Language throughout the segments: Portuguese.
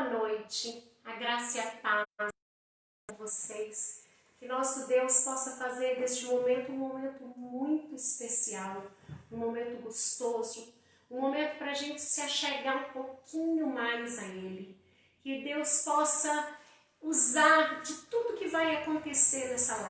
boa noite, a graça e a paz a vocês. Que nosso Deus possa fazer deste momento um momento muito especial, um momento gostoso, um momento para a gente se achegar um pouquinho mais a Ele. Que Deus possa usar de tudo que vai acontecer nessa live,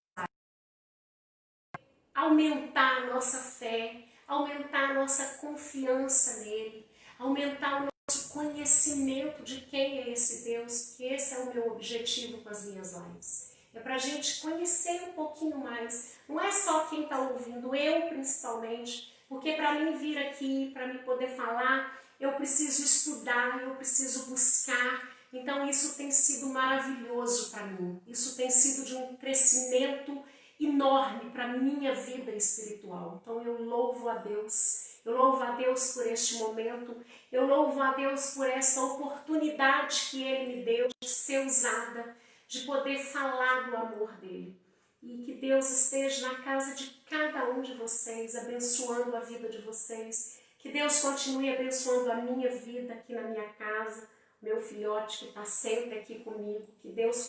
aumentar a nossa fé, aumentar a nossa confiança nele, aumentar o nosso conhecimento de quem é esse Deus, que esse é o meu objetivo com as minhas lives. É para a gente conhecer um pouquinho mais. Não é só quem está ouvindo, eu principalmente, porque para mim vir aqui, para mim poder falar, eu preciso estudar, eu preciso buscar. Então isso tem sido maravilhoso para mim. Isso tem sido de um crescimento enorme para a minha vida espiritual. Então eu louvo a Deus. Eu louvo a Deus por este momento. Eu louvo a Deus por essa oportunidade que Ele me deu de ser usada, de poder falar do amor dele. E que Deus esteja na casa de cada um de vocês, abençoando a vida de vocês. Que Deus continue abençoando a minha vida aqui na minha casa, meu filhote que está sempre aqui comigo. Que Deus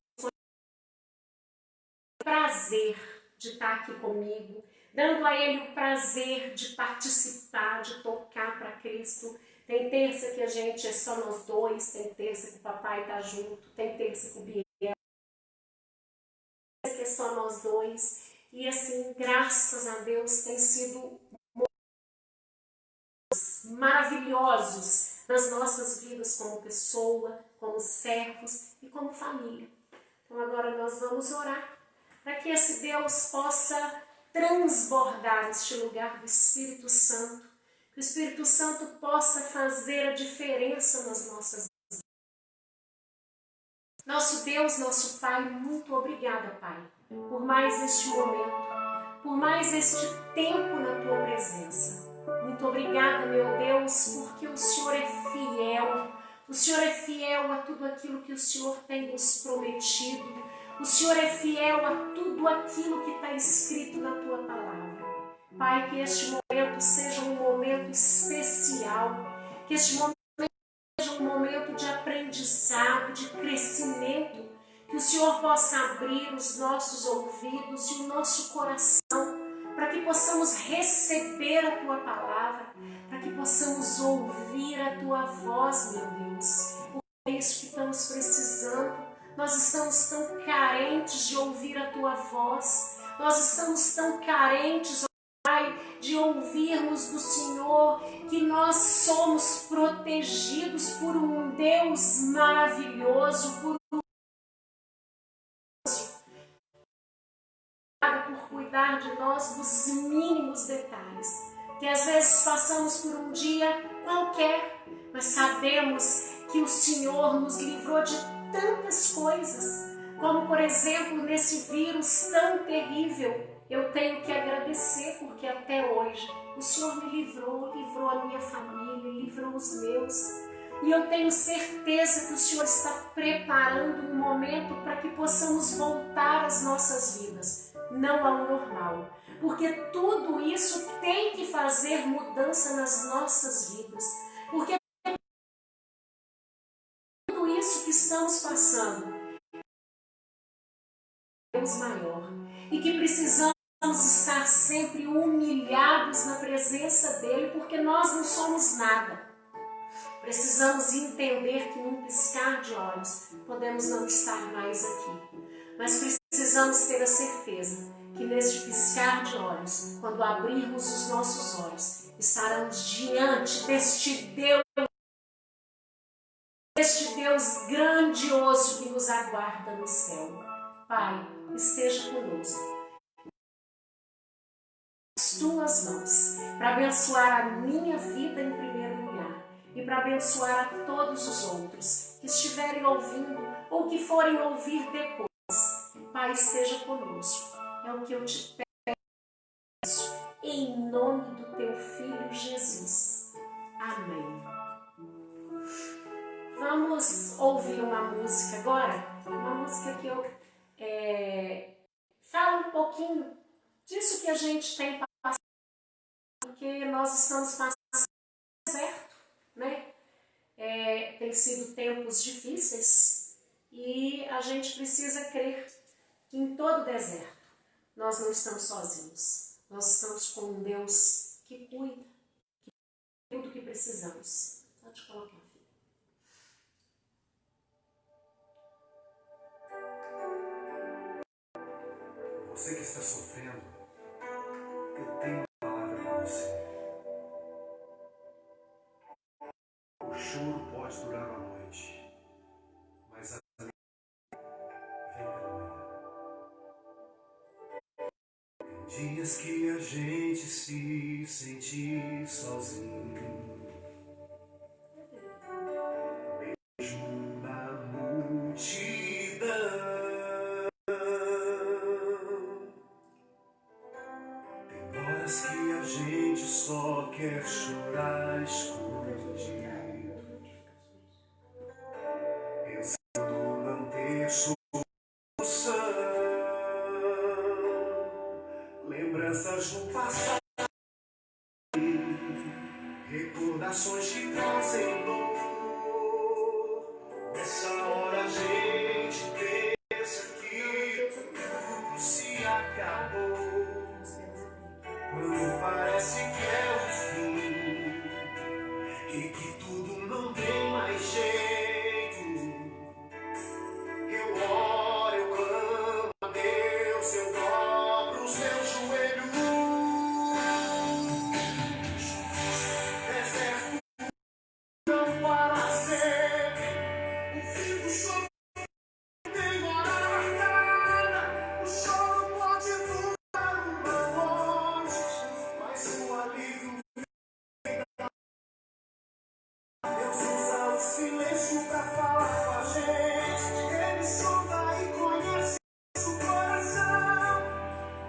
prazer de estar aqui comigo, dando a Ele o prazer de participar, de tocar para Cristo. Tem terça que a gente é só nós dois, tem terça que o papai está junto, tem terça que o Biel, que é só nós dois. E assim, graças a Deus, tem sido maravilhosos nas nossas vidas como pessoa, como servos e como família. Então agora nós vamos orar para que esse Deus possa transbordar este lugar do Espírito Santo, que o Espírito Santo possa fazer a diferença nas nossas vidas. Nosso Deus, nosso Pai, muito obrigada, Pai, por mais este momento, por mais este tempo na Tua presença. Muito obrigada, meu Deus, porque o Senhor é fiel. O Senhor é fiel a tudo aquilo que o Senhor tem nos prometido. O Senhor é fiel a tudo aquilo que está escrito na Tua palavra. Pai, que este momento seja um momento especial, que este momento seja um momento de aprendizado, de crescimento, que o Senhor possa abrir os nossos ouvidos e o nosso coração, para que possamos receber a Tua palavra, para que possamos ouvir a Tua voz, meu Deus. É isso que estamos precisando. Nós estamos tão carentes de ouvir a Tua voz. Nós estamos tão carentes, ó Pai, de ouvirmos do Senhor que nós somos protegidos por um Deus maravilhoso, por cuidar de nós nos mínimos detalhes. Que às vezes passamos por um dia qualquer, mas sabemos que o Senhor nos livrou de tantas coisas, como por exemplo nesse vírus tão terrível. Eu tenho que agradecer porque até hoje o Senhor me livrou, livrou a minha família, livrou os meus. E eu tenho certeza que o Senhor está preparando um momento para que possamos voltar às nossas vidas, não ao normal. Porque tudo isso tem que fazer mudança nas nossas vidas. Porque tudo isso que estamos passando é Deus maior. E que precisamos estar sempre humilhados na presença dEle, porque nós não somos nada. Precisamos entender que num piscar de olhos podemos não estar mais aqui. Mas precisamos ter a certeza que neste piscar de olhos, quando abrirmos os nossos olhos, estaremos diante deste Deus grandioso que nos aguarda no céu. Pai, esteja conosco. As Tuas mãos, para abençoar a minha vida em primeiro lugar e para abençoar a todos os outros que estiverem ouvindo ou que forem ouvir depois. Pai, esteja conosco. É o que eu te peço, em nome do Teu Filho Jesus. Amém. Vamos ouvir uma música agora? Uma música que eu falo um pouquinho disso que a gente tem passado, porque nós estamos passando certo, né? Tem sido tempos difíceis e a gente precisa crer que em todo deserto nós não estamos sozinhos. Nós estamos com um Deus que cuida de tudo que precisamos. Pode colocar, filho. Você que está sofrendo, eu tenho uma palavra para você. O choro pode durar uma noite, mas a alegria vem pela manhã. Tem dias que a gente se sente sozinho, mesmo na multidão. Tem horas que a gente só quer chorar escondido, pensando não ter solução. Lembranças do passado, recordações que trazem dor. Nessa hora a gente pensa que tudo se acabou, quando parece que é o fim e que tudo não tem mais jeito. Eu oro, eu clamo a Deus, eu dobro os meus joelhos. Deserto não para sempre, o fim do choro tem hora marcada. O choro pode durar uma noite, mas o alívio Deus usa o silêncio pra falar com a gente. Ele sonda e conhece nosso coração.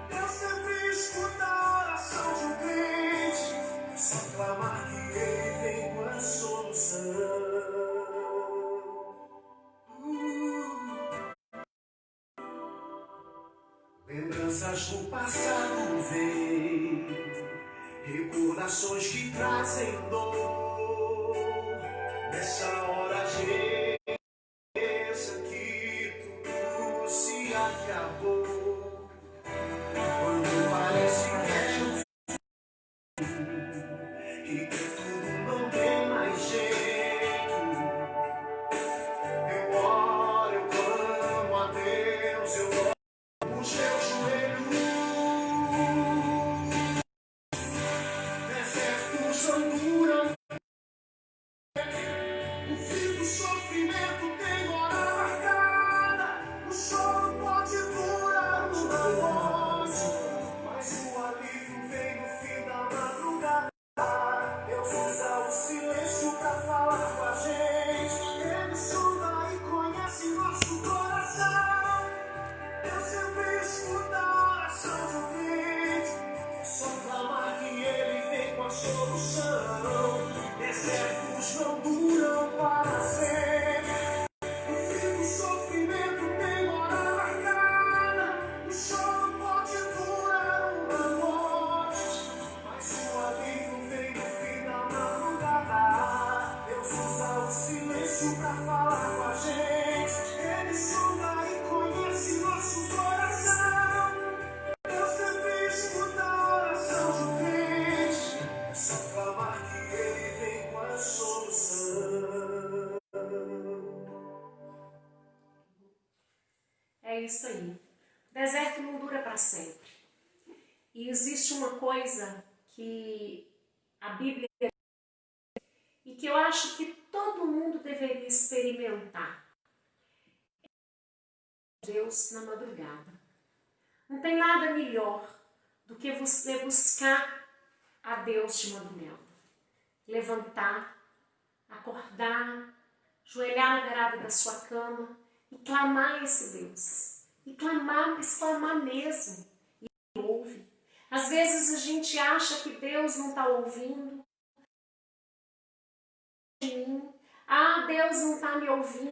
Deus sempre escuta a oração de um crente. É só clamar que ele vem com a solução. Lembranças do passado vêm, recordações que trazem dor. Nessa hora a gente pensa que tudo se acabou, quando parece que é o fim e que tudo não tem mais jeito. Eu oro, eu clamo a Deus, eu dobro os meus joelhos. Desertos não duram, o fim do sofrimento tem hora marcada. O choro pode durar uma noite, mas o alívio vem no fim da madrugada. Deus usa o silêncio pra falar com a gente. Ele sonda e conhece nosso coração. Deus sempre escuta a oração de um crente. É só clamar que ele vem com a solução. Desertos não duram para sempre, o fim do sofrimento tem hora marcada. O choro pode durar uma noite, mas o alívio vem no fim da madrugada. Deus usa o silêncio pra falar com a gente. Ele sonda e conhece nosso coração. Deus sempre escuta a oração de um crente. É só clamar que ele vem com a solução. É isso aí. O deserto não dura para sempre. E existe uma coisa que a Bíblia e que eu acho que todo mundo deveria experimentar. Deus na madrugada. Não tem nada melhor do que você buscar a Deus de madrugada. Levantar, acordar, ajoelhar na beirada da sua cama e clamar a esse Deus. E clamar, mas clamar mesmo. E Ele ouve. Às vezes a gente acha que Deus não está ouvindo. Ah, Deus não está me ouvindo.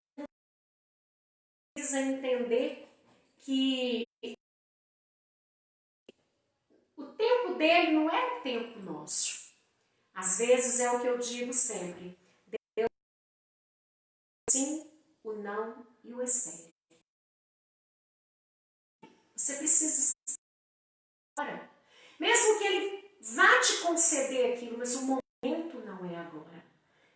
Precisa entender que o tempo dele não é o tempo nosso. Às vezes é o que eu digo sempre. sim, o não e o espere. Você precisa agora. Mesmo que ele vá te conceder aquilo, mas o momento não é agora.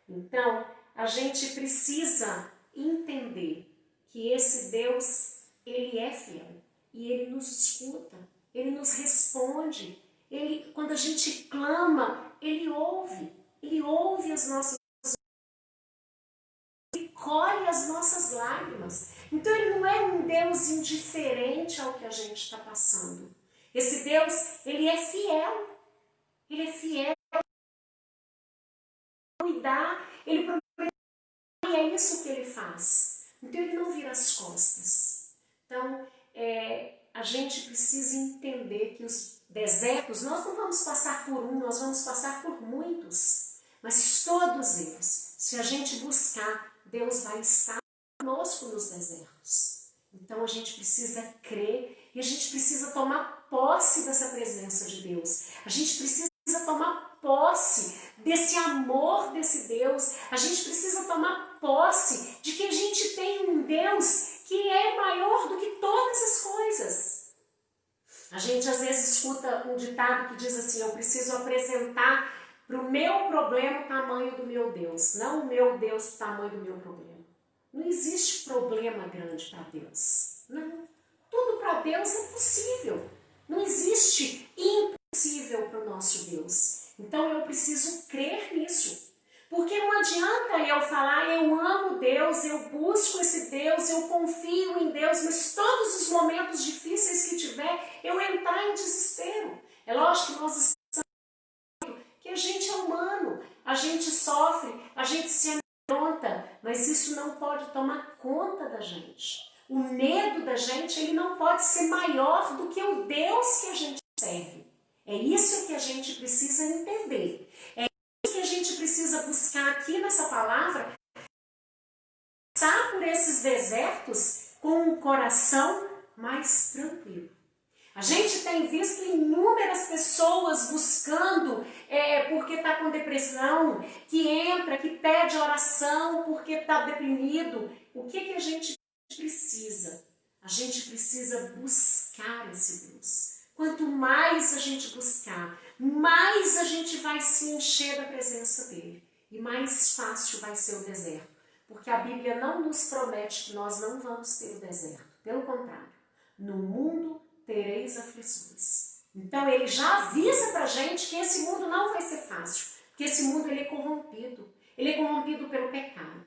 Então, a gente precisa entender que esse Deus, ele é fiel e ele nos escuta, ele nos responde. Ele, quando a gente clama, ele ouve as nossas, ele colhe as nossas lágrimas. Então ele não é um Deus indiferente ao que a gente está passando. Esse Deus, ele é fiel, cuidar, ele promete, e é isso que ele faz. Então ele não vira as costas. Então, a gente precisa entender que os desertos, nós não vamos passar por um, nós vamos passar por muitos. Mas todos eles, se a gente buscar, Deus vai estar conosco nos desertos. Então a gente precisa crer e a gente precisa tomar posse dessa presença de Deus. A gente precisa tomar posse desse amor desse Deus. A gente precisa tomar posse de que a gente tem um Deus que é maior do que todas as coisas. A gente às vezes escuta um ditado que diz assim: eu preciso apresentar para o meu problema o tamanho do meu Deus, não o meu Deus o tamanho do meu problema. Não existe problema grande para Deus. Não. Tudo para Deus é possível. Não existe impossível para o nosso Deus. Então eu preciso crer nisso. Porque não adianta eu falar, eu amo Deus, eu busco esse Deus, eu confio em Deus, mas todos os momentos difíceis que tiver, eu entrar em desespero. É lógico que nós estamos, que a gente é humano, a gente sofre, a gente se amedronta, mas isso não pode tomar conta da gente. O medo da gente, ele não pode ser maior do que o Deus que a gente serve. É isso que a gente precisa entender. É isso que a gente precisa buscar aqui nessa palavra. Passar por esses desertos com um coração mais tranquilo. A gente tem visto inúmeras pessoas buscando porque está com depressão, que entra, que pede oração porque está deprimido. O que a gente precisa? A gente precisa buscar esse Deus. Quanto mais a gente buscar, mais a gente vai se encher da presença dele. E mais fácil vai ser o deserto. Porque a Bíblia não nos promete que nós não vamos ter o deserto. Pelo contrário, no mundo tereis aflições. Então ele já avisa pra gente que esse mundo não vai ser fácil. Porque esse mundo ele é corrompido. Ele é corrompido pelo pecado.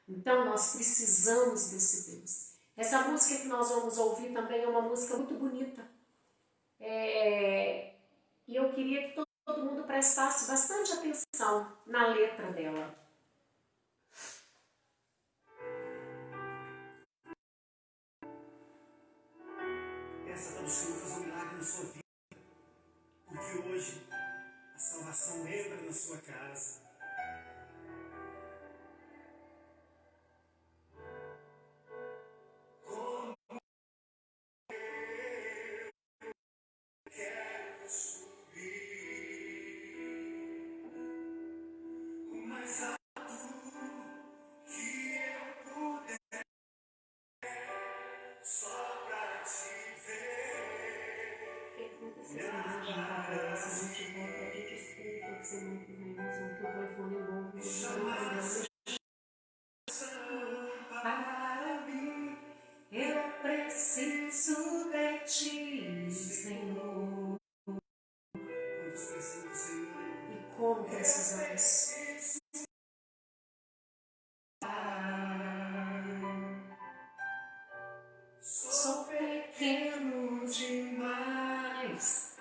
Então nós precisamos desse Deus. Essa música que nós vamos ouvir também é uma música muito bonita. E eu queria que todo mundo prestasse bastante atenção na letra dela. Peça para o Senhor fazer um milagre na sua vida, porque hoje a salvação entra na sua casa. Para mim, eu preciso de ti, Senhor. E como precisamos? Sou pequeno demais,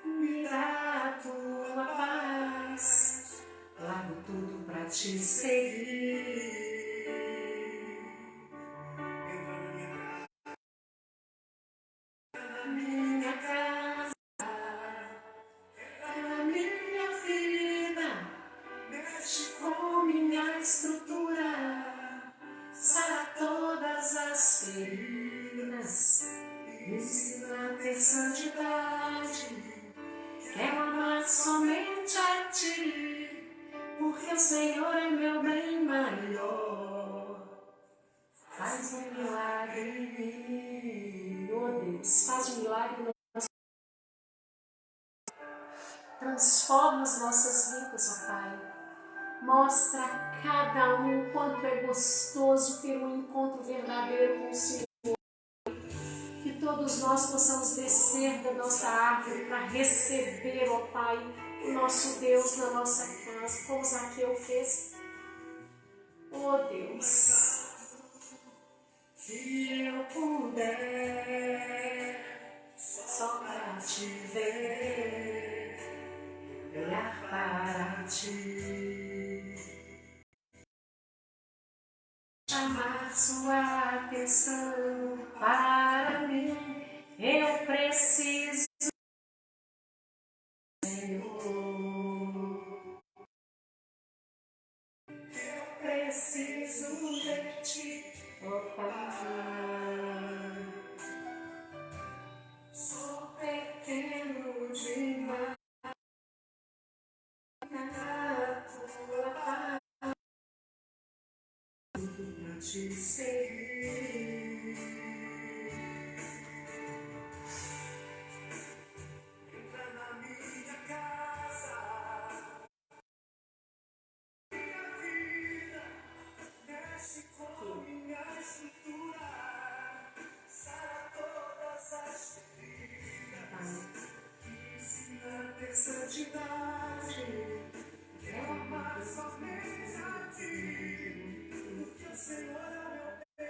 me dá a tua paz, largo tudo pra te seguir. Na minha casa, na minha vida, mexe com minha estrutura, sara todas as feridas, me ensina a ter santidade. Quero amar somente a ti, porque o Senhor é meu bem maior. Deus, faz um milagre no nosso. Transforma as nossas vidas, ó Pai. Mostra a cada um o quanto é gostoso ter um encontro verdadeiro com o Senhor. Que todos nós possamos descer da nossa árvore para receber, ó Pai, o nosso Deus na nossa casa, como Zaqueu fez. Oh Deus, Se eu puder só para te ver, olhar para ti, chamar sua atenção para mim, eu preciso, Senhor, eu preciso de ti, ó Pai. Sou pequeno demais na tua paz pra te seguir. Entra na minha casa, minha vida, mexe com minha estrutura, sara todas as feridas, ensina a ter santidade, quero amar somente a ti, porque o Senhor é o meu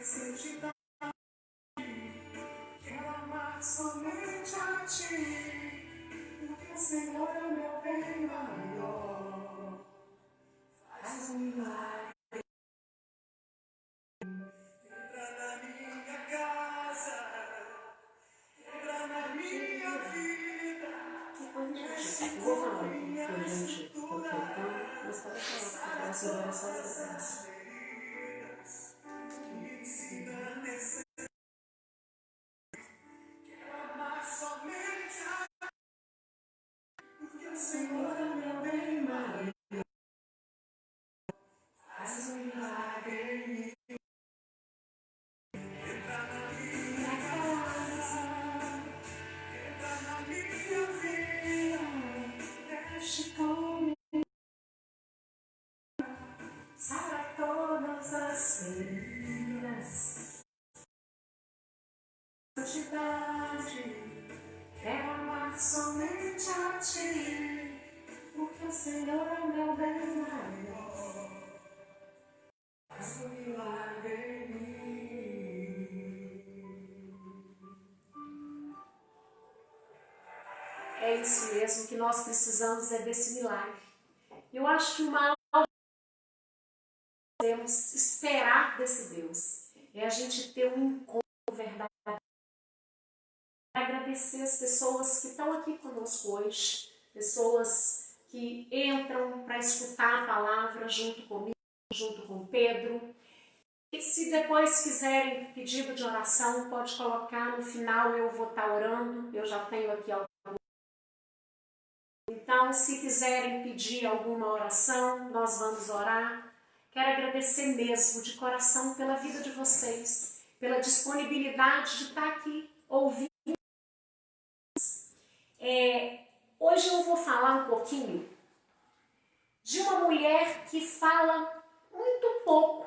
santidade, quero amar somente a ti, porque o Senhor é o meu bem maior. Faz um milagre. Entra na minha casa, entra na minha vida, mexe com minha estrutura, sara todas as feridas, ensina a ter amar somente a ti, porque o Senhor é meu bem maior. Faz um milagre em mim. Entra na minha casa, entra na minha vida, mexe comigo, sara todas as feridas. Santidade, quero amar somente a ti, porque o Senhor é meu bem maior. Faz um milagre em mim. É isso mesmo, que nós precisamos é desse milagre. Eu acho que o maior que podemos esperar desse Deus é a gente ter um encontro verdadeiro. Agradecer as pessoas que estão aqui conosco hoje, pessoas que entram para escutar a palavra junto comigo, junto com Pedro. E se depois quiserem pedido de oração, pode colocar no final, eu vou estar orando, eu já tenho aqui algum. Então, se quiserem pedir alguma oração, nós vamos orar. Quero agradecer mesmo, de coração, pela vida de vocês, pela disponibilidade de estar aqui ouvindo. Hoje eu vou falar um pouquinho de uma mulher que fala muito pouco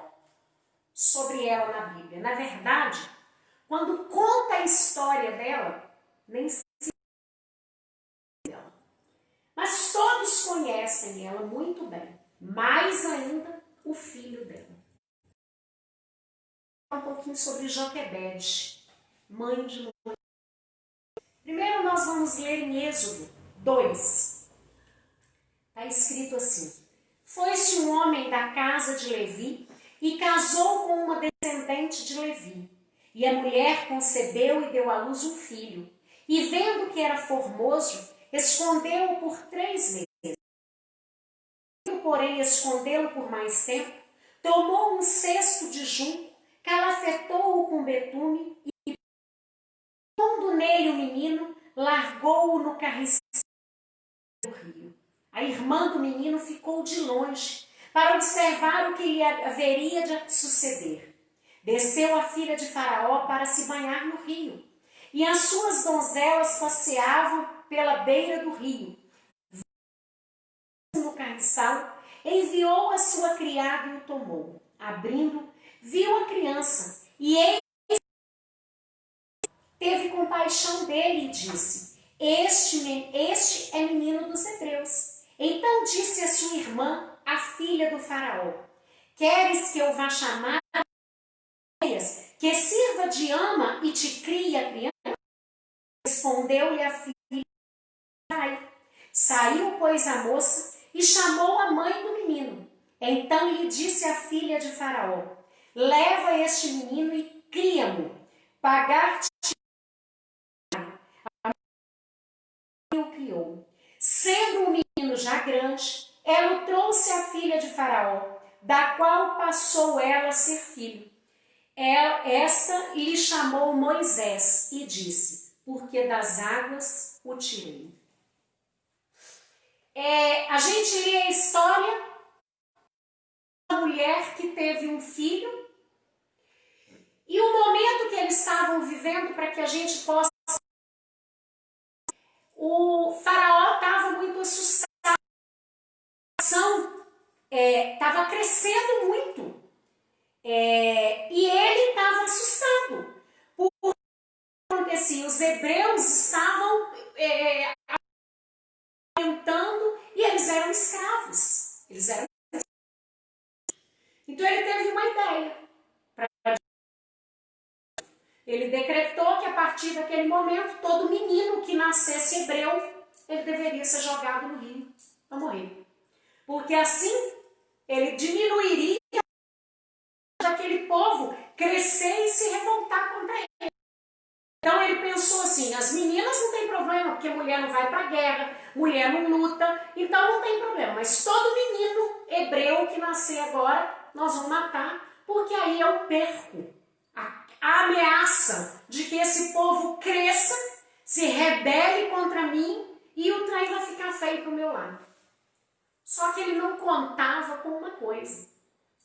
sobre ela na Bíblia. Na verdade, quando conta a história dela, nem se dela. Mas todos conhecem ela muito bem, mais ainda o filho dela. Um pouquinho sobre Joquebede, mãe de Moisés. Primeiro nós vamos ler em Êxodo 2. Está escrito assim: Foi-se um homem da casa de Levi e casou com uma descendente de Levi. E a mulher concebeu e deu à luz um filho. E vendo que era formoso, escondeu-o por 3 meses. porém, escondê-lo por mais tempo, tomou um cesto de junco, calafetou-o com betume e, pondo nele o menino, largou-o no carriço do rio. A irmã do menino ficou de longe para observar o que lhe haveria de suceder. Desceu a filha de Faraó para se banhar no rio, e as suas donzelas passeavam pela beira do rio. No carriçal, enviou a sua criada e o tomou. Abrindo, viu a criança, e ele teve compaixão dele e disse: Este é menino dos hebreus. Então disse a sua irmã, a filha do Faraó: Queres que eu vá chamar que sirva de ama e te crie a criança? Respondeu-lhe a filha: Vai. Saiu, pois, a moça e chamou a mãe do menino. Então lhe disse a filha de Faraó: Leva este menino e cria-mo. Pagar-te o criou. Sendo o menino já grande, ela o trouxe à filha de Faraó, da qual passou ela a ser filho. Esta lhe chamou Moisés e disse: Porque das águas o tirei. A gente lê a história de uma mulher que teve um filho, e o momento que eles estavam vivendo, para que a gente possa... O Faraó estava muito assustado, estava crescendo muito, e ele estava assustado. Por que acontecia? Os hebreus estavam aumentando e eles eram escravos. Então ele teve uma ideia. Ele decretou que a partir daquele momento, todo menino que nascesse hebreu, ele deveria ser jogado no rio para morrer. Porque assim ele diminuiria daquele povo crescer e se revoltar contra ele. Então ele pensou assim: as meninas não tem problema, porque mulher não vai para a guerra, mulher não luta, então não tem problema. Mas todo menino hebreu que nascer agora, nós vamos matar, porque aí eu perco a ameaça de que esse povo cresça, se rebele contra mim e o trem vai ficar feio para o meu lado. Só que ele não contava com uma coisa: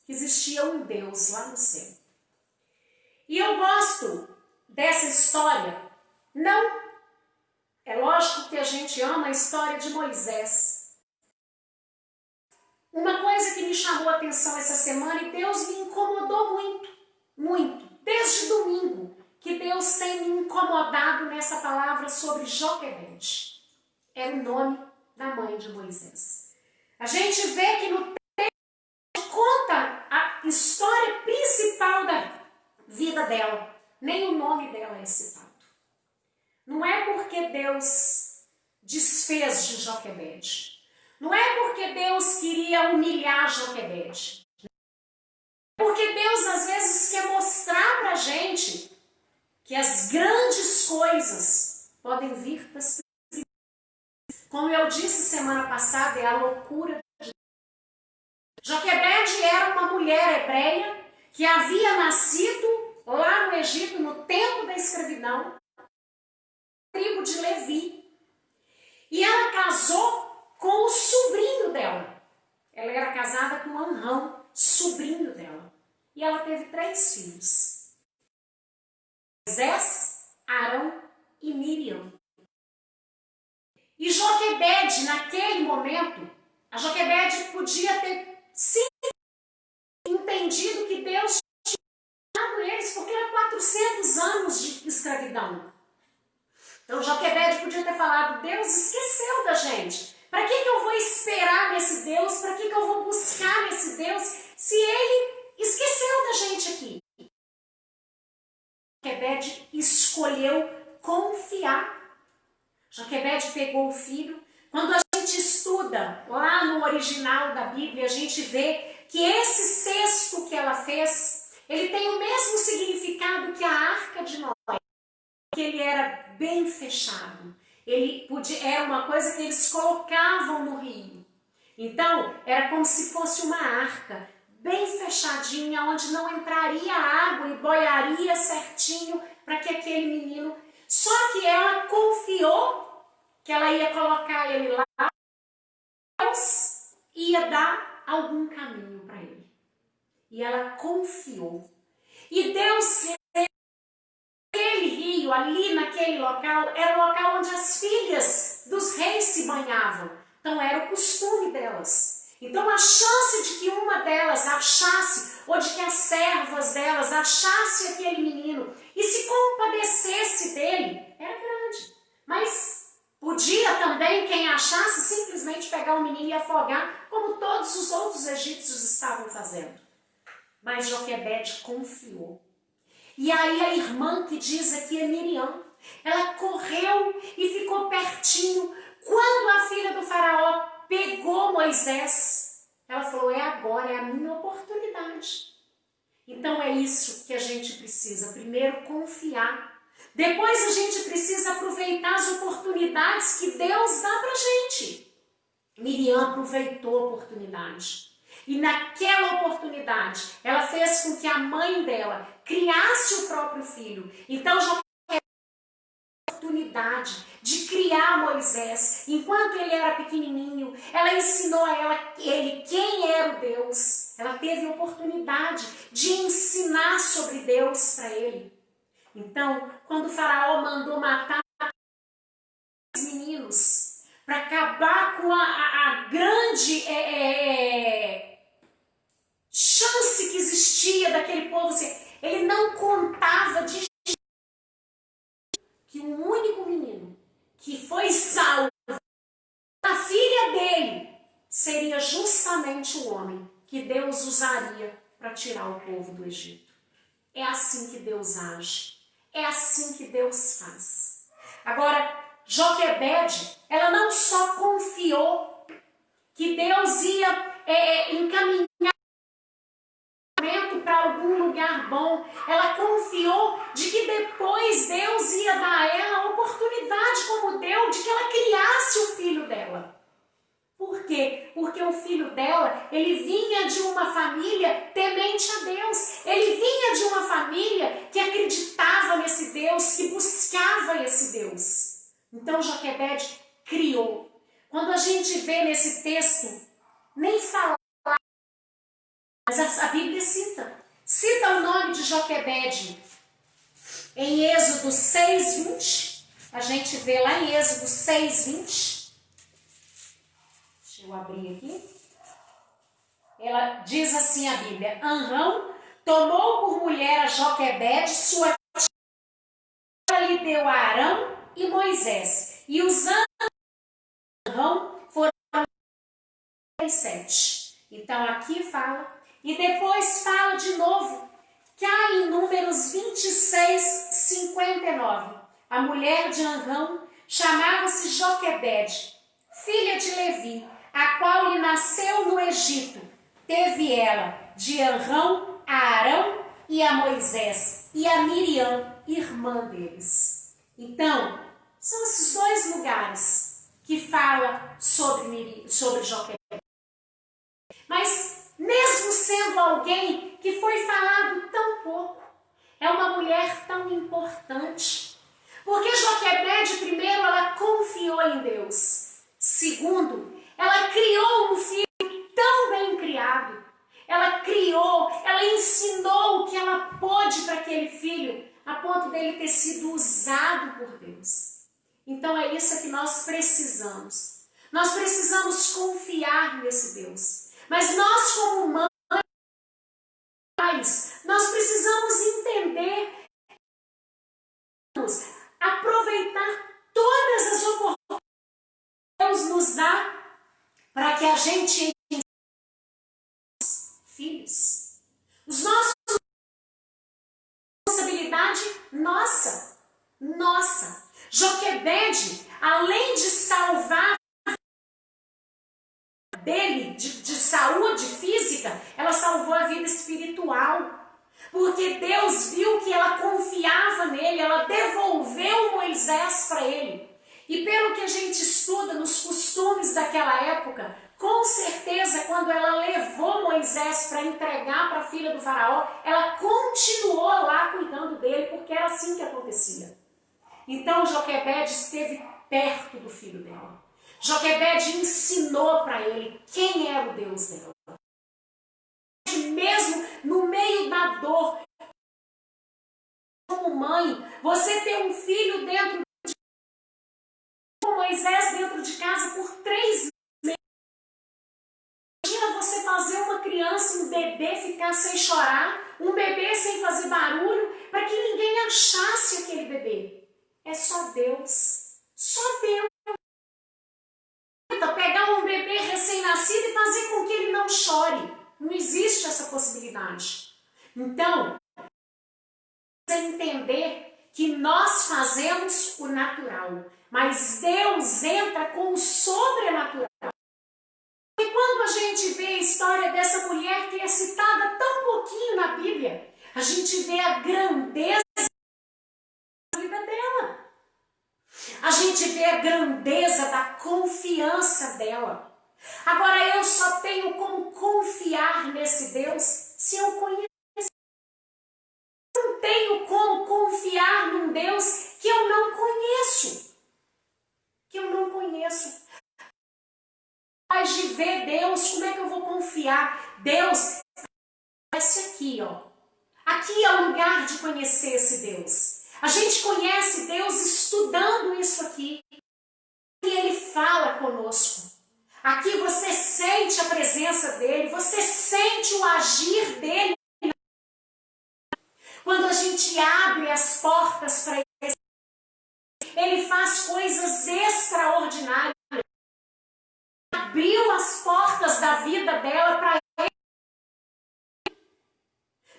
que existia um Deus lá no céu. E eu gosto dessa história. Não, é lógico que a gente ama a história de Moisés. Uma coisa que me chamou a atenção essa semana, e Deus me incomodou muito, muito, desde domingo, que Deus tem me incomodado nessa palavra sobre Joquebede. É o nome da mãe de Moisés. A gente vê que no texto conta a história principal da vida dela. Nem o nome dela é citado. Não é porque Deus desfez de Joquebede. Não é porque Deus queria humilhar Joquebede. Porque Deus às vezes quer mostrar pra gente que as grandes coisas podem vir das pequenas. Como eu disse semana passada, é a loucura de Joquebede era uma mulher hebreia que havia nascido lá no Egito, no tempo da escravidão, tribo de Levi. E ela casou com o sobrinho dela. Ela era casada com Amrão, sobrinho dela. E ela teve 3 filhos: Moisés, Arão e Miriam. E Joquebede, naquele momento, a Joquebede podia ter sim entendido que Deus tinha dado eles, porque era 400 anos de escravidão. Então Joquebede podia ter falado: Deus esqueceu da gente. Para que eu vou esperar nesse Deus? Para que eu vou buscar nesse Deus se ele esqueceu da gente aqui? Joquebede escolheu confiar. Joquebede pegou o filho. Quando a gente estuda lá no original da Bíblia, a gente vê que esse cesto que ela fez, ele tem o mesmo significado que a Arca de Noé, que ele era bem fechado. Era uma coisa que eles colocavam no rio. Então, era como se fosse uma arca, bem fechadinha, onde não entraria água e boiaria certinho para que aquele menino... Só que ela confiou que ela ia colocar ele lá, Deus ia dar algum caminho para ele. E ela confiou. E Deus, aquele rio, ali naquele local, era o local onde as filhas dos reis se banhavam. Então era o costume delas. Então a chance de que uma delas achasse, ou de que as servas delas achasse aquele menino e se compadecesse dele, era grande. Mas podia também, quem achasse, simplesmente pegar o menino e afogar, como todos os outros egípcios estavam fazendo. Mas Joquebede confiou. E aí a irmã que diz aqui é Miriam, ela correu e ficou pertinho. Quando a filha do faraó pegou Moisés, ela falou, é agora, é a minha oportunidade. Então é isso que a gente precisa. Primeiro confiar. Depois a gente precisa aproveitar as oportunidades que Deus dá pra gente. Miriam aproveitou a oportunidade. E naquela oportunidade, ela fez com que a mãe dela criasse o próprio filho. Então já teve a oportunidade de criar Moisés. Enquanto ele era pequenininho, ela ensinou a ele quem era o Deus. Ela teve a oportunidade de ensinar sobre Deus para ele. Então, quando o faraó mandou matar os meninos para acabar com a grande chance que existia daquele povo, ele não contava de que um único menino que foi salvo, a filha dele, seria justamente o homem que Deus usaria para tirar o povo do Egito. É assim que Deus age. É assim que Deus faz. Agora, Joquebede, ela não só confiou que Deus ia encaminhar para algum lugar bom, ela confiou de que depois Deus ia dar a ela a oportunidade, como deu, de que ela criasse o filho dela. Por quê? Porque o filho dela, ele vinha de uma família temente a Deus. Ele vinha de uma família que acreditava nesse Deus, que buscava esse Deus. Então Joquebede criou. Quando a gente vê nesse texto, nem fala, mas a Bíblia cita o nome de Joquebede. Em Êxodo 6:20, a gente vê lá em Êxodo 6:20, deixa eu abrir aqui. Ela diz assim a Bíblia: Amrão tomou por mulher a Joquebede, sua tia, ela lhe deu a Arão e Moisés. E os anos de Amrão foram 37. Então aqui fala, e depois fala de novo, que há em Números 26:59. A mulher de Amrão chamava-se Joquebede, filha de Levi, a qual lhe nasceu no Egito. Teve ela de Amrão a Arão e a Moisés e a Miriam, irmã deles. Então, são esses dois lugares que fala sobre Joquebede. Mas mesmo sendo alguém que foi falado tão pouco, é uma mulher tão importante. Porque Joquebede, primeiro, ela confiou em Deus. Segundo, ela criou um filho tão bem criado. Ela criou, ela ensinou o que ela pôde para aquele filho, a ponto dele ter sido usado por Deus. Então é isso que nós precisamos. Nós precisamos confiar nesse Deus. Mas nós, como mães, nós precisamos entender, aproveitar todas as oportunidades que Deus nos dá para que a gente ensine filhos. Os nossos responsabilidade nossa. Joquebede, além de salvar dele de saúde física, ela salvou a vida espiritual. Porque Deus viu que ela confiava nele, ela devolveu Moisés para ele. E pelo que a gente estuda nos costumes daquela época, com certeza quando ela levou Moisés para entregar para a filha do faraó, ela continuou lá cuidando dele, porque era assim que acontecia. Então Joquebede esteve perto do filho dela. Joquebede ensinou para ele quem era o Deus dela. Mesmo no meio da dor, como mãe, você ter um filho dentro de Moisés dentro de casa por 3 meses. Imagina você fazer uma criança, um bebê ficar sem chorar, um bebê sem fazer barulho, para que ninguém achasse aquele bebê. É só Deus. Só Deus. Pegar um bebê recém-nascido e fazer com que ele não chore. Não existe essa possibilidade. Então, entender que nós fazemos o natural, mas Deus entra com o sobrenatural. E quando a gente vê a história dessa mulher que é citada tão pouquinho na Bíblia, a gente vê a grandeza da vida dela. A gente vê a grandeza da confiança dela. Agora eu só tenho como confiar nesse Deus se eu conheço. Não tenho como confiar num Deus que eu não conheço. Que eu não conheço. Mas de ver Deus, como é que eu vou confiar? Deus, esse aqui, ó. Aqui é o lugar de conhecer esse Deus. A gente conhece Deus estudando isso aqui. E Ele fala conosco. Aqui você sente a presença dEle, você sente o agir dEle. Quando a gente abre as portas para Ele, Ele faz coisas extraordinárias. Abriu as portas da vida dela para Ele.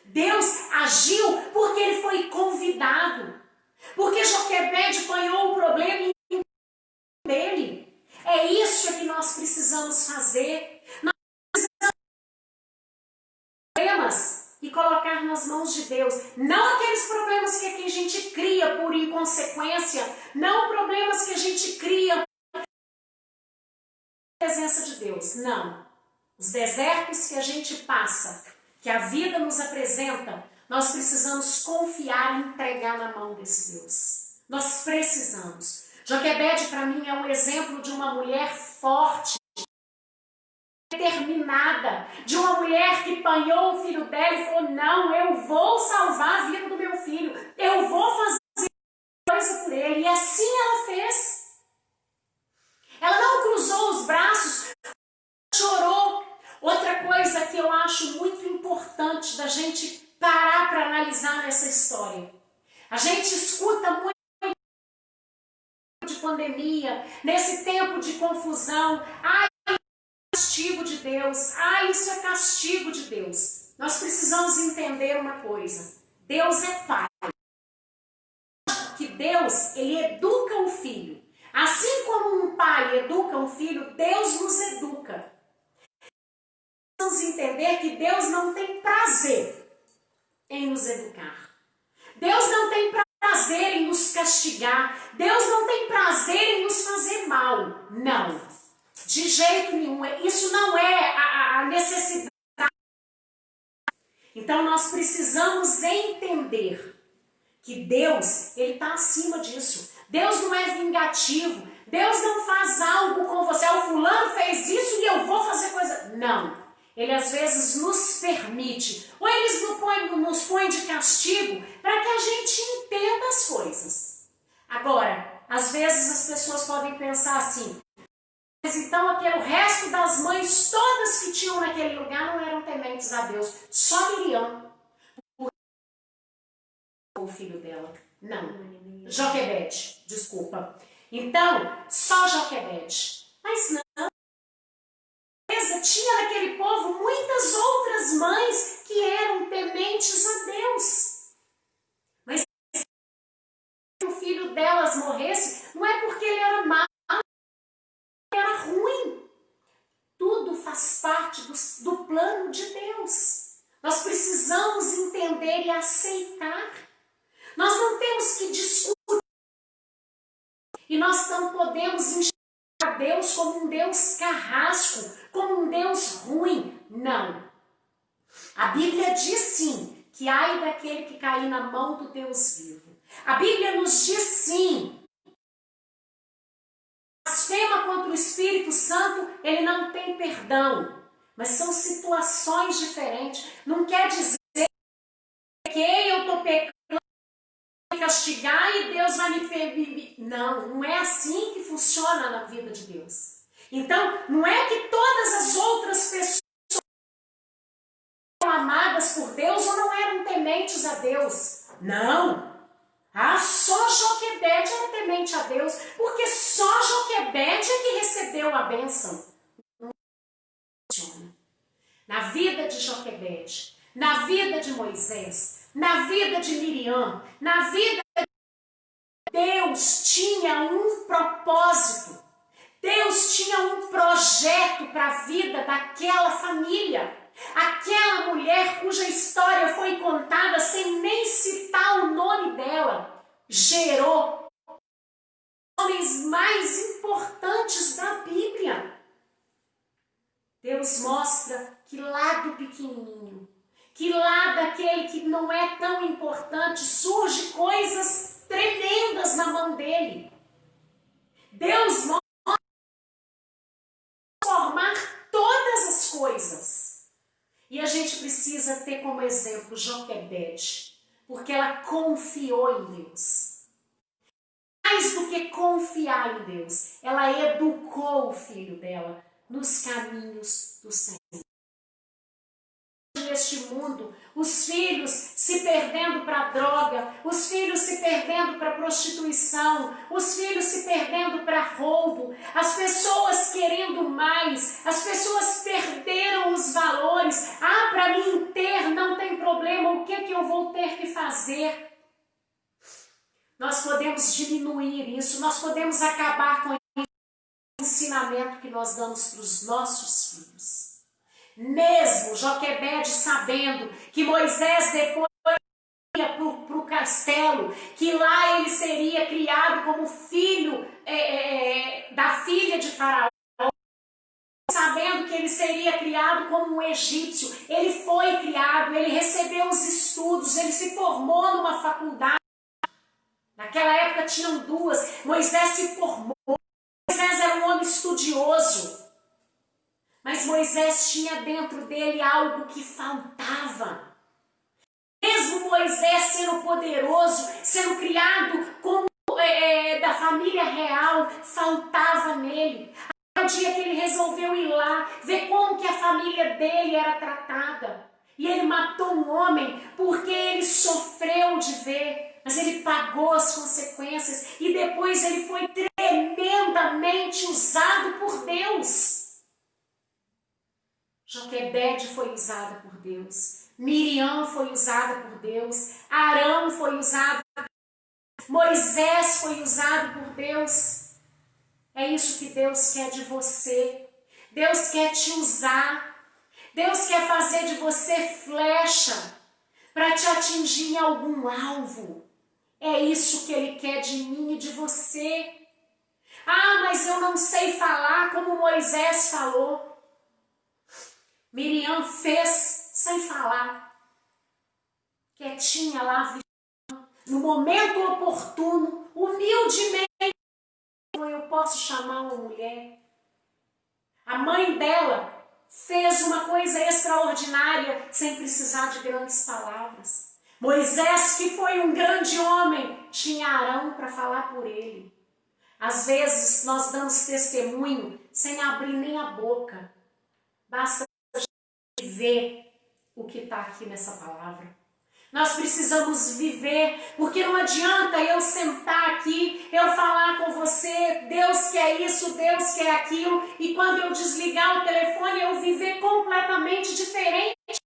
Deus agiu porque Ele foi convidado. Porque Joquebede apanhou o problema dele. É isso que nós precisamos fazer. Nós precisamos problemas e colocar nas mãos de Deus. Não aqueles problemas que a gente cria por inconsequência. Não problemas que a gente cria por presença de Deus. Não. Os desertos que a gente passa, que a vida nos apresenta, nós precisamos confiar e entregar na mão desse Deus. Nós precisamos. Joquebede, para mim, é um exemplo de uma mulher forte, determinada, de uma mulher que apanhou o filho dela e falou, não, eu vou salvar a vida do meu filho, eu vou fazer coisa por ele. E assim ela fez. Ela não cruzou os braços, chorou. Outra coisa que eu acho muito importante da gente parar para analisar nessa história. A gente escuta muito de pandemia, nesse tempo de confusão, isso é castigo de Deus, isso é castigo de Deus. Nós precisamos entender uma coisa, Deus é Pai, que Deus, Ele educa o filho, assim como um pai educa um filho, Deus nos educa. Precisamos entender que Deus não tem prazer em nos educar, Deus não tem prazer em nos castigar. Deus não tem prazer em nos fazer mal. Não. De jeito nenhum. Isso não é a necessidade. Então nós precisamos entender que Deus, Ele está acima disso. Deus não é vingativo. Deus não faz algo com você. O fulano fez isso e eu vou fazer coisa. Não. Ele às vezes nos permite, ou Ele nos põe de castigo para que a gente entenda as coisas. Agora, às vezes as pessoas podem pensar assim, mas então o resto das mães, todas que tinham naquele lugar não eram tementes a Deus, só Miriam, o filho dela. Não, Joquebede, desculpa. Então, só Joquebede. Mas não. Tinha naquele povo muitas outras mães que eram tementes a Deus. Mas se o filho delas morresse, não é porque ele era mau, ele era ruim. Tudo faz parte do plano de Deus. Nós precisamos entender e aceitar. Nós não temos que discutir. E nós nós não podemos enxergar Deus como um Deus carrasco, como um Deus ruim. Não. A Bíblia diz sim que ai daquele que cair na mão do Deus vivo. A Bíblia nos diz sim. Blasfema contra o Espírito Santo, ele não tem perdão. Mas são situações diferentes. Não quer dizer que eu estou pecando, castigar e Deus vai me perdoar. Não, não é assim que funciona na vida de Deus. Então, não é que todas as outras pessoas eram amadas por Deus ou não eram tementes a Deus. Não. Só Joquebede era temente a Deus, porque só Joquebede é que recebeu a bênção. Não funciona. Na vida de Joquebede, na vida de Moisés, na vida de Miriam, na vida de Deus tinha um propósito. Deus tinha um projeto para a vida daquela família. Aquela mulher cuja história foi contada sem nem citar o nome dela, gerou os homens mais importantes da Bíblia. Deus mostra que lá do pequenininho, que lá daquele que não é tão importante, surge coisas tremendas na mão dele. Deus mostra transformar todas as coisas. E a gente precisa ter como exemplo Joquebede, porque ela confiou em Deus. Mais do que confiar em Deus, ela educou o filho dela nos caminhos do Senhor. Neste mundo, os filhos se perdendo para a droga, os filhos se perdendo para a prostituição, os filhos se perdendo para roubo, as pessoas querendo mais, as pessoas perderam os valores. Para mim ter não tem problema, o que eu vou ter que fazer? Nós podemos diminuir isso, nós podemos acabar com o ensinamento que nós damos para os nossos filhos. Mesmo Joquebede sabendo que Moisés depois ia para o castelo, que lá ele seria criado como filho da filha de Faraó, sabendo que ele seria criado como um egípcio, ele foi criado, ele recebeu os estudos, ele se formou numa faculdade. Naquela época tinham duas, Moisés se formou, Moisés era um homem estudioso. Mas Moisés tinha dentro dele algo que faltava. Mesmo Moisés sendo poderoso, sendo criado como da família real, faltava nele. Até o dia que ele resolveu ir lá, ver como que a família dele era tratada. E ele matou um homem porque ele sofreu de ver, mas ele pagou as consequências. E depois ele foi tremendamente usado por Deus. Joquebede foi usada por Deus, Miriam foi usada por Deus, Arão foi usado por Deus, Moisés foi usado por Deus. É isso que Deus quer de você. Deus quer te usar. Deus quer fazer de você flecha para te atingir em algum alvo. É isso que Ele quer de mim e de você. Mas eu não sei falar como Moisés falou. Miriam fez sem falar, quietinha lá, no momento oportuno, humildemente, eu posso chamar uma mulher. A mãe dela fez uma coisa extraordinária, sem precisar de grandes palavras. Moisés, que foi um grande homem, tinha Arão para falar por ele. Às vezes nós damos testemunho sem abrir nem a boca, basta viver o que está aqui nessa palavra. Nós precisamos viver, porque não adianta eu sentar aqui, eu falar com você, Deus quer isso, Deus quer aquilo, e quando eu desligar o telefone eu viver completamente diferente.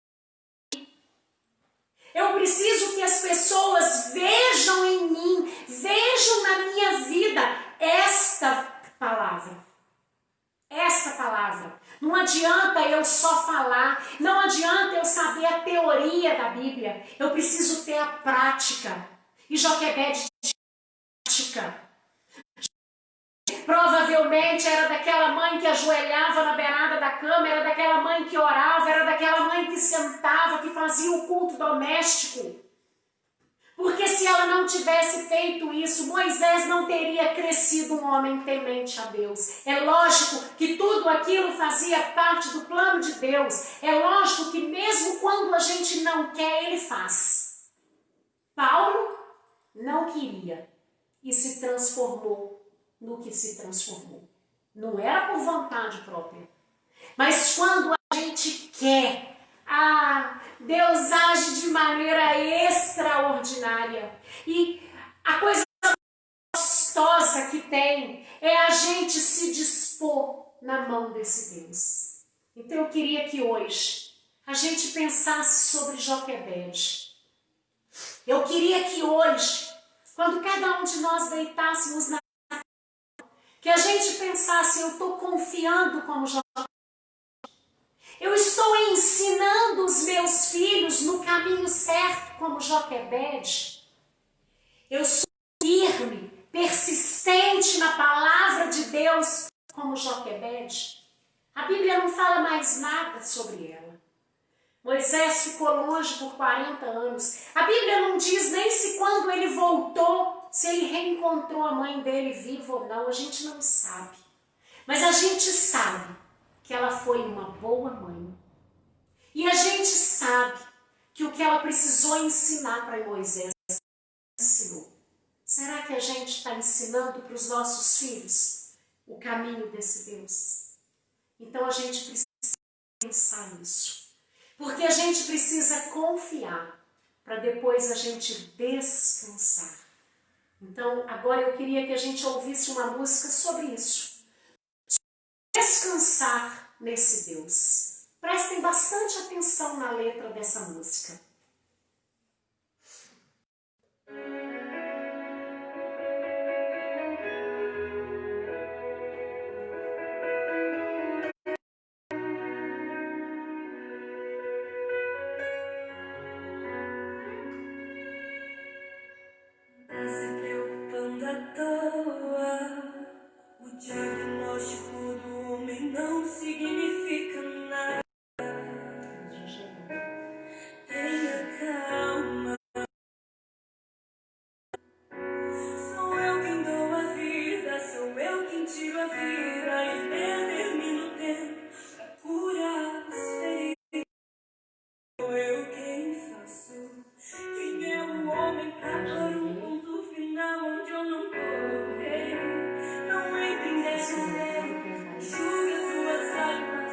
Eu preciso que as pessoas vejam em mim, vejam na minha vida esta palavra. Esta palavra. Não adianta eu só falar, não adianta eu saber a teoria da Bíblia, eu preciso ter a prática. E Joquebede tinha prática. Provavelmente era daquela mãe que ajoelhava na beirada da cama, era daquela mãe que orava, era daquela mãe que sentava, que fazia o culto doméstico. Porque se ela não tivesse feito isso, Moisés não teria crescido um homem temente a Deus. É lógico que tudo aquilo fazia parte do plano de Deus. É lógico que mesmo quando a gente não quer, ele faz. Paulo não queria e se transformou no que se transformou. Não era por vontade própria. Mas quando a gente quer, Deus age de maneira extraordinária. E a coisa gostosa que tem é a gente se dispor na mão desse Deus. Então eu queria que hoje a gente pensasse sobre Joquebede. Eu queria que hoje, quando cada um de nós deitássemos na cama, que a gente pensasse, eu estou confiando como Joquebede. Eu estou ensinando os meus filhos no caminho certo como Joquebede. Eu sou firme, persistente na palavra de Deus como Joquebede. A Bíblia não fala mais nada sobre ela. Moisés ficou longe por 40 anos. A Bíblia não diz nem se quando ele voltou, se ele reencontrou a mãe dele viva ou não. A gente não sabe. Mas a gente sabe que ela foi uma boa mãe. E a gente sabe que o que ela precisou ensinar para Moisés, ensinou. Será que a gente está ensinando para os nossos filhos o caminho desse Deus? Então a gente precisa pensar nisso. Porque a gente precisa confiar para depois a gente descansar. Então agora eu queria que a gente ouvisse uma música sobre isso. Descansar nesse Deus. Prestem bastante atenção na letra dessa música. Tá se preocupando à toa. O diagnóstico do homem não significa nada. Tenha calma. Sou eu quem dou a vida, sou eu quem tiro a vida e determino o tempo pra curar as feridas. Sou eu quem faço. Quem é o homem pra pôr um ponto final onde eu não correi? Não entre nesse céu, enxugue suas lágrimas.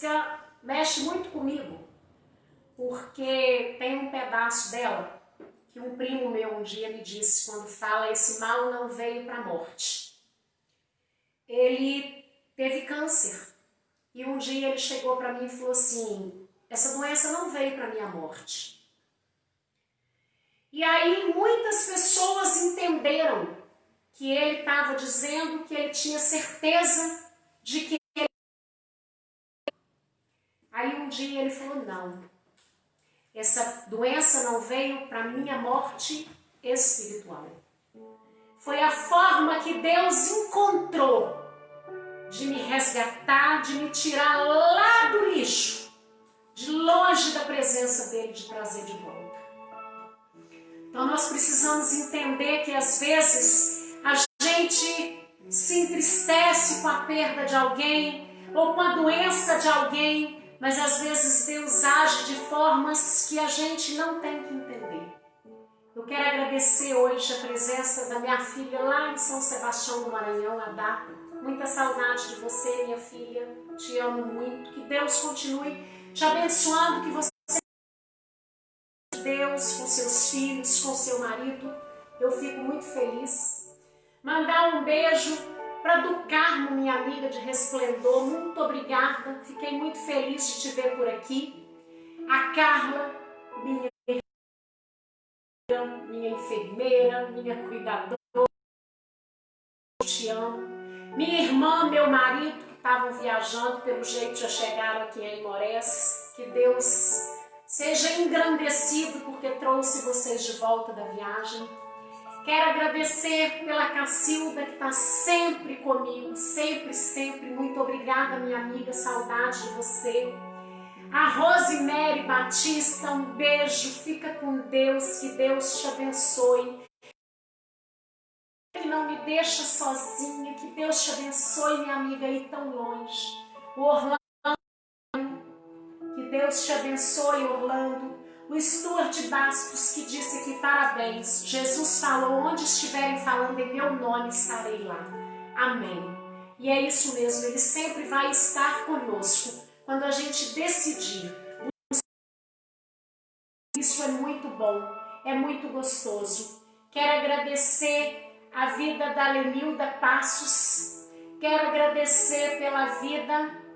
música mexe muito comigo, porque tem um pedaço dela que um primo meu um dia me disse, quando fala, esse mal não veio para a morte. Ele teve câncer e um dia ele chegou para mim e falou assim, essa doença não veio para minha morte. E aí muitas pessoas entenderam que ele estava dizendo que ele tinha certeza de que ele... Aí um dia ele falou, não, essa doença não veio para minha morte espiritual. Foi a forma que Deus encontrou de me resgatar, de me tirar lá do lixo, de longe da presença dele, de trazer de volta. Então nós precisamos entender que às vezes a gente se entristece com a perda de alguém ou com a doença de alguém, mas às vezes Deus age de formas que a gente não tem que entender. Eu quero agradecer hoje a presença da minha filha lá em São Sebastião do Maranhão, Adá. Muita saudade de você, minha filha. Te amo muito. Que Deus continue te abençoando, que você Deus com seus filhos, com seu marido. Eu fico muito feliz. Mandar um beijo para do Carmo, minha amiga de Resplendor. Muito obrigada. Fiquei muito feliz de te ver por aqui. A Carla, minha enfermeira, minha cuidadora. Te amo. Minha irmã, meu marido, que estavam viajando, pelo jeito já chegaram aqui em Aimorés. Que Deus seja engrandecido porque trouxe vocês de volta da viagem. Quero agradecer pela Cacilda, que está sempre comigo, sempre, sempre. Muito obrigada, minha amiga, saudade de você. A Rosemary Batista, um beijo, fica com Deus, que Deus te abençoe. Que não me deixa sozinha, que Deus te abençoe, minha amiga aí tão longe. O Orlando, que Deus te abençoe, Orlando. O Stuart Bastos, que disse aqui, parabéns. Jesus falou, onde estiverem falando em meu nome, estarei lá. Amém. E é isso mesmo, ele sempre vai estar conosco. Quando a gente decidir. Isso é muito bom, é muito gostoso. Quero agradecer a vida da Lenilda Passos. Quero agradecer pela vida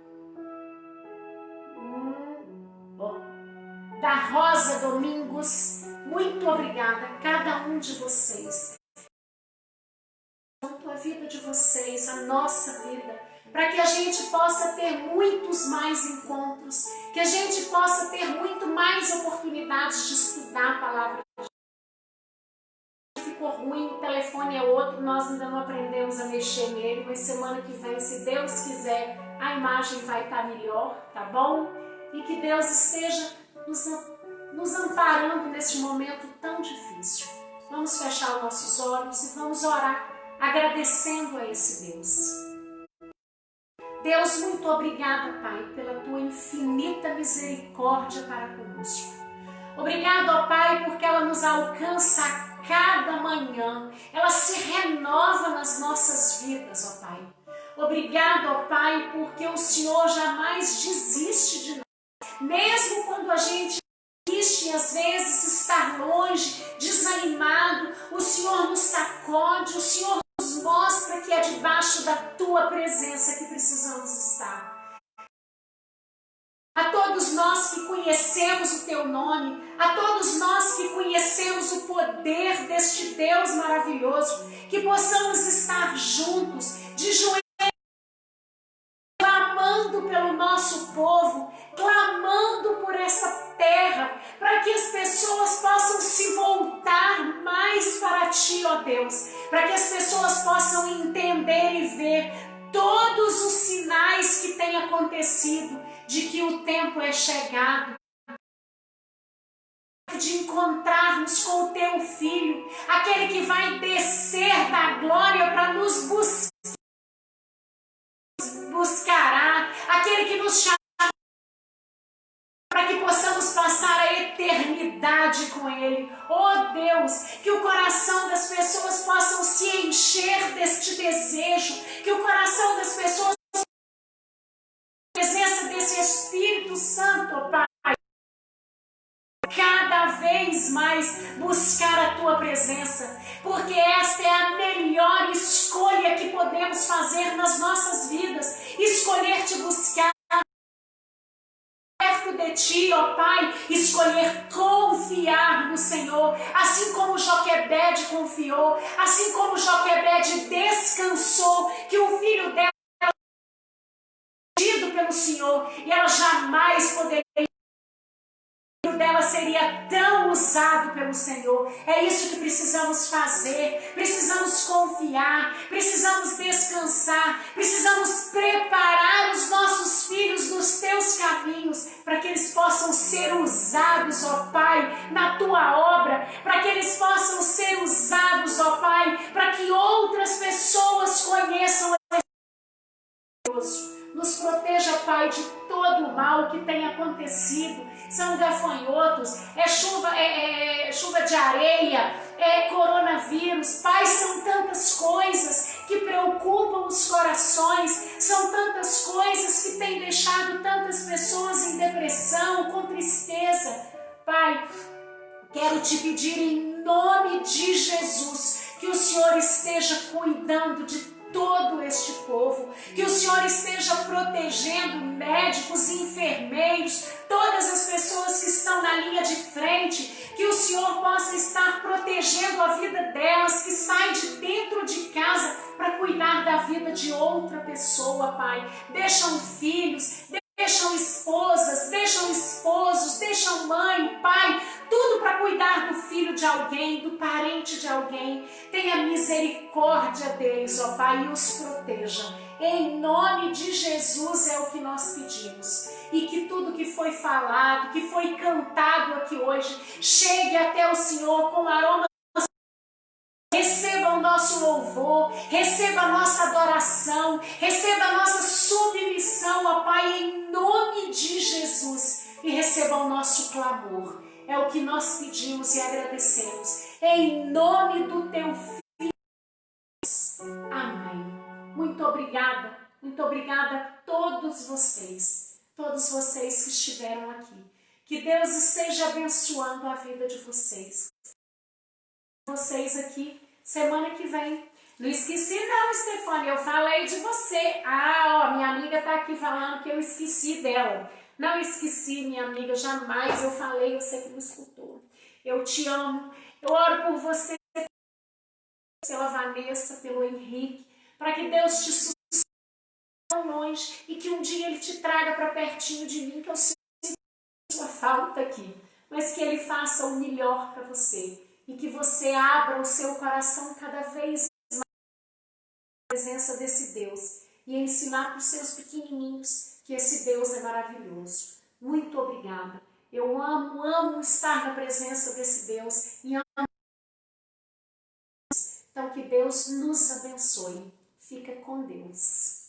da Rosa Domingos. Muito obrigada a cada um de vocês. A vida de vocês, a nossa vida, para que a gente possa ter muitos mais encontros, que a gente possa ter muito mais oportunidades de estudar a palavra de Deus. Ficou ruim, o telefone é outro, nós ainda não aprendemos a mexer nele, mas semana que vem, se Deus quiser, a imagem vai estar melhor, tá bom? E que Deus esteja nos amparando nesse momento tão difícil. Vamos fechar os nossos olhos e vamos orar, agradecendo a esse Deus. Deus, muito obrigada, Pai, pela Tua infinita misericórdia para conosco. Obrigado, ó Pai, porque ela nos alcança a cada manhã. Ela se renova nas nossas vidas, ó Pai. Obrigado, ó Pai, porque o Senhor jamais desiste de nós. Mesmo quando a gente desiste e às vezes está longe, desanimado, o Senhor nos sacode, o Senhor nos mostra que é debaixo da Tua presença que precisamos estar. A todos nós que conhecemos o Teu nome, a todos nós que conhecemos o poder deste Deus maravilhoso, que possamos estar juntos, de joelhos, clamando pelo nosso povo, clamando por essa terra, para que as pessoas possam se voltar mais para Ti, ó Deus, para que as pessoas possam entender e ver todos os sinais que têm acontecido, de que o tempo é chegado, de encontrarmos com o Teu Filho, aquele que vai descer da glória para nos buscará, aquele que nos chama para que possamos passar a eternidade com Ele. Oh Deus, que o coração das pessoas possam se encher deste desejo, que o coração das pessoas, a presença desse Espírito Santo, ó Pai, cada vez mais buscar a Tua presença, porque esta é a melhor escolha que podemos fazer nas nossas vidas, escolher Te buscar perto de Ti, ó Pai, escolher confiar no Senhor, assim como Joquebede confiou, assim como Joquebede descansou, que o filho dela pelo Senhor, e ela jamais poderia, o filho dela seria tão usado pelo Senhor. É isso que precisamos fazer, precisamos confiar, precisamos descansar, precisamos preparar os nossos filhos nos Teus caminhos, para que eles possam ser usados, ó Pai, na Tua obra, para que eles possam ser usados, ó Pai, para que outras pessoas conheçam Deus. Nos proteja, Pai, de todo o mal que tem acontecido. São gafanhotos, é chuva de areia, é coronavírus. Pai, são tantas coisas que preocupam os corações, são tantas coisas que têm deixado tantas pessoas em depressão, com tristeza. Pai, quero Te pedir em nome de Jesus que o Senhor esteja cuidando de todo este povo, que o Senhor esteja protegendo médicos, enfermeiros, todas as pessoas que estão na linha de frente, que o Senhor possa estar protegendo a vida delas, que saem de dentro de casa para cuidar da vida de outra pessoa, Pai. Deixam filhos, deixam esposas, deixam esposos, deixam mãe, pai, tudo para cuidar do filho de alguém, do parente de alguém. Tenha misericórdia deles, ó Pai, e os proteja. Em nome de Jesus é o que nós pedimos. E que tudo que foi falado, que foi cantado aqui hoje, chegue até o Senhor com aroma. Receba o nosso louvor, receba a nossa adoração, receba a nossa submissão, ó Pai, em nome de Jesus. E receba o nosso clamor. É o que nós pedimos e agradecemos. Em nome do Teu Filho. Amém. Muito obrigada a todos vocês que estiveram aqui. Que Deus esteja abençoando a vida de vocês. Vocês aqui, semana que vem. Não esqueci não, Stefânia, eu falei de você. Minha amiga está aqui falando que eu esqueci dela. Não esqueci, minha amiga, jamais eu falei, você que me escutou. Eu te amo, eu oro por você, pela Vanessa, pelo Henrique, para que Deus te sustente tão longe e que um dia Ele te traga para pertinho de mim, que eu sinto sua falta aqui, mas que Ele faça o melhor para você e que você abra o seu coração cada vez mais na presença desse Deus e ensinar para os seus pequenininhos que esse Deus é maravilhoso. Muito obrigada. Eu amo estar na presença desse Deus e amo. Então que Deus nos abençoe. Fica com Deus.